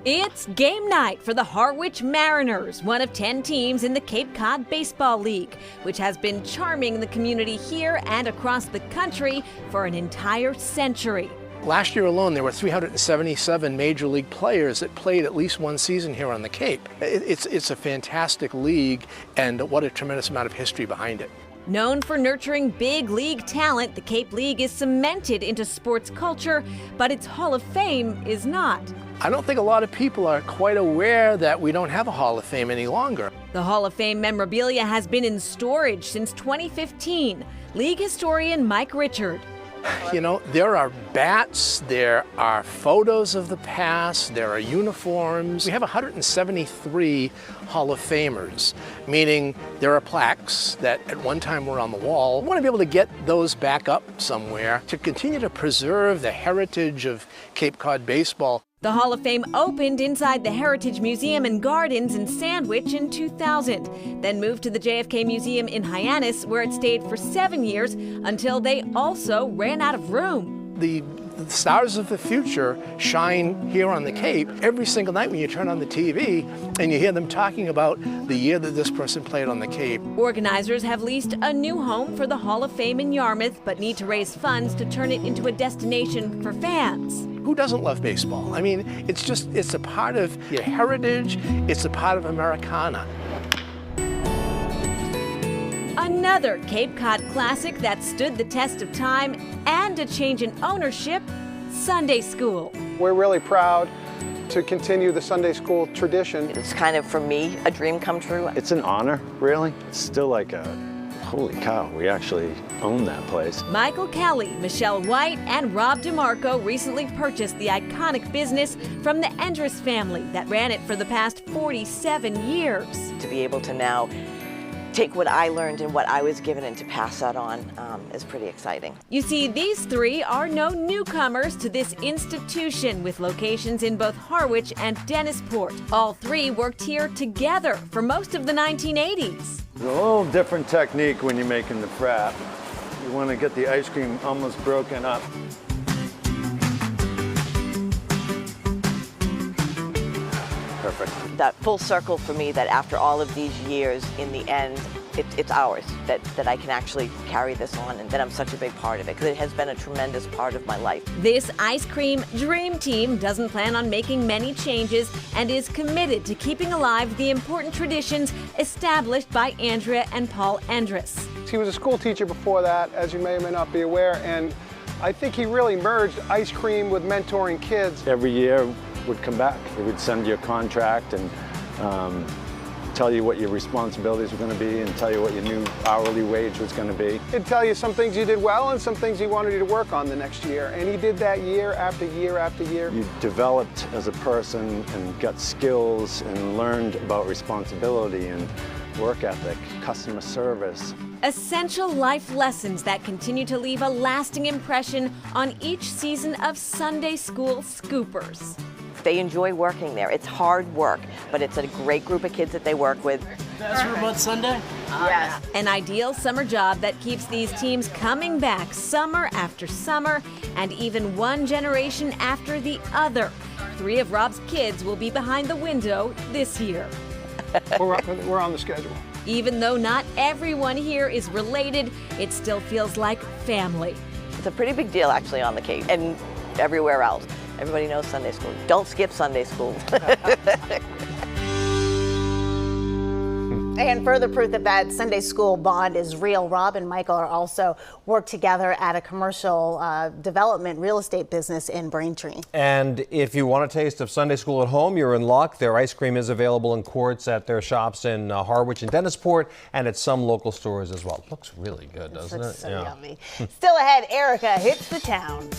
It's game night for the Harwich Mariners, one of 10 teams in the Cape Cod Baseball League, which has been charming the community here and across the country for an entire century. Last year alone, there were 377 major league players that played at least one season here on the Cape. It's a fantastic league, and what a tremendous amount of history behind it. Known for nurturing big league talent, the Cape League is cemented into sports culture, but its Hall of Fame is not. I don't think a lot of people are quite aware that we don't have a Hall of Fame any longer. The Hall of Fame memorabilia has been in storage since 2015. League historian Mike Richard. You know, there are bats, there are photos of the past, there are uniforms. We have 173 Hall of Famers, meaning there are plaques that at one time were on the wall. We want to be able to get those back up somewhere to continue to preserve the heritage of Cape Cod baseball. The Hall of Fame opened inside the Heritage Museum and Gardens in Sandwich in 2000, then moved to the JFK Museum in Hyannis, where it stayed for 7 years until they also ran out of room. The stars of the future shine here on the Cape every single night when you turn on the TV and you hear them talking about the year that this person played on the Cape. Organizers have leased a new home for the Hall of Fame in Yarmouth, but need to raise funds to turn it into a destination for fans. Who doesn't love baseball? I mean, it's a part of your heritage, it's a part of Americana. Another Cape Cod classic that stood the test of time and a change in ownership, Sunday School. We're really proud to continue the Sunday School tradition. It's kind of, for me, a dream come true. It's an honor, really. It's still like a, holy cow, we actually own that place. Michael Kelly, Michelle White, and Rob DeMarco recently purchased the iconic business from the Endress family that ran it for the past 47 years. To be able to now take what I learned and what I was given and to pass that on is pretty exciting. You see, these three are no newcomers to this institution, with locations in both Harwich and Dennisport. All three worked here together for most of the 1980s. It's a little different technique when you're making the frap. You want to get the ice cream almost broken up. Perfect. That full circle for me, that after all of these years, in the end, it's ours, that I can actually carry this on, and that I'm such a big part of it, because it has been a tremendous part of my life. This ice cream dream team doesn't plan on making many changes and is committed to keeping alive the important traditions established by Andrea and Paul Endress. He was a school teacher before that, as you may or may not be aware, and I think he really merged ice cream with mentoring kids. Every year would come back. He would send you a contract and tell you what your responsibilities were going to be and tell you what your new hourly wage was going to be. He'd tell you some things you did well and some things he wanted you to work on the next year, and he did that year after year after year. You developed as a person and got skills and learned about responsibility and work ethic, customer service. Essential life lessons that continue to leave a lasting impression on each season of Sunday School Scoopers. They enjoy working there. It's hard work, but it's a great group of kids that they work with. That's for about Sunday? Yes. An ideal summer job that keeps these teams coming back summer after summer, and even one generation after the other. 3 of Rob's kids will be behind the window this year. We're on the schedule. Even though not everyone here is related, it still feels like family. It's a pretty big deal, actually, on the Cape and everywhere else. Everybody knows Sunday school. Don't skip Sunday school. And further proof that that Sunday school bond is real, Rob and Michael are also work together at a commercial development real estate business in Braintree. And if you want a taste of Sunday school at home, you're in luck. Their ice cream is available in quarts at their shops in Harwich and Dennisport, and at some local stores as well. It looks really good, doesn't it? Looks so yummy. Still ahead, Erica hits the town.